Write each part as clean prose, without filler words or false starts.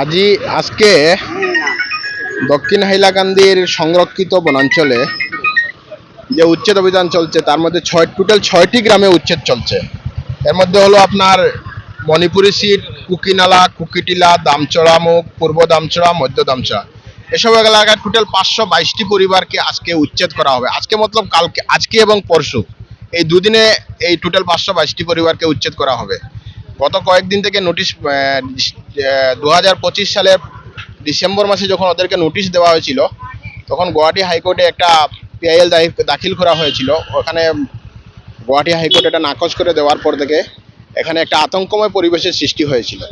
আজি আজকে দক্ষিণ হাইলাকান্দির সংরক্ষিত বনাঞ্চলে যে উচ্ছেদ অভিযান চলছে তার মধ্যে টোটাল 6টি গ্রামে উচ্ছেদ চলছে। এর মধ্যে হলো আপনার মণিপুরি সিট, কুকিনালা, কুকিটিলা, দামচড়া মুখ, পূর্ব দামচড়া, মধ্য দামচড়া, এসব এলাকায় টোটাল 522টি পরিবারকে আজকে উচ্ছেদ করা হবে। আজকে মতলব কালকে, আজকে এবং পরশু, এই দুদিনে এই টোটাল 522টি পরিবারকে উচ্ছেদ করা হবে। গত কয়েকদিন থেকে নোটিশ 2025 সালের ডিসেম্বর মাসে যখন ওদেরকে নোটিশ দেওয়া হয়েছিল, তখন গুয়াহাটি হাইকোর্টে একটা পিআইএল দাখিল করা হয়েছিল। ওখানে গুয়াহাটি হাইকোর্ট এটা নাকচ করে দেওয়ার পর থেকে এখানে একটা আতঙ্কময় পরিবেশের সৃষ্টি হয়েছিল।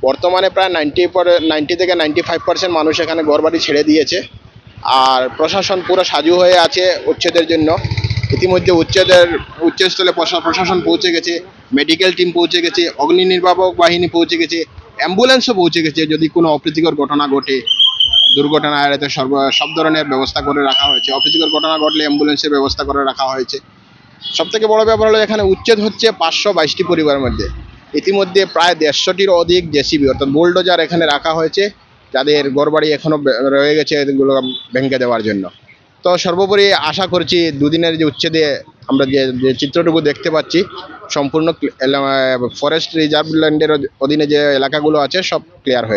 বর্তমানে প্রায় 90 থেকে 95% মানুষ এখানে ঘরবাড়ি ছেড়ে দিয়েছে, আর প্রশাসন পুরো সাজু হয়ে আছে উচ্ছেদের জন্য। ইতিমধ্যে উচ্ছেদস্থলে প্রশাসন পৌঁছে গেছে, মেডিকেল টিম পৌঁছে গেছে, অগ্নি নির্বাপক বাহিনী পৌঁছে গেছে, অ্যাম্বুলেন্সও পৌঁছে গেছে। যদি কোনো অপ্রীতিকর ঘটনা ঘটে, দুর্ঘটনা এড়াতে সব ধরনের ব্যবস্থা করে রাখা হয়েছে। অপ্রীতিকর ঘটনা ঘটলে অ্যাম্বুলেন্সের ব্যবস্থা করে রাখা হয়েছে। সব থেকে বড় ব্যাপার হলো এখানে উচ্ছেদ হচ্ছে 522টি পরিবারের মধ্যে। ইতিমধ্যে প্রায় 150টির অধিক জেসিবি অর্থাৎ বুলডোজার এখানে রাখা হয়েছে, যাদের ঘরবাড়ি এখনো রয়ে গেছে এগুলো ভেঙে দেওয়ার জন্য। তো সর্বোপরি আশা করছি দুদিনের যে উচ্ছেদে আমরা যে চিত্রটুকু দেখতে পাচ্ছি, সম্পূর্ণ ফরেস্ট রিজার্ভ ল্যান্ডের অধীনে যে এলাকাগুলো আছে সব ক্লিয়ার হয়ে যাবে।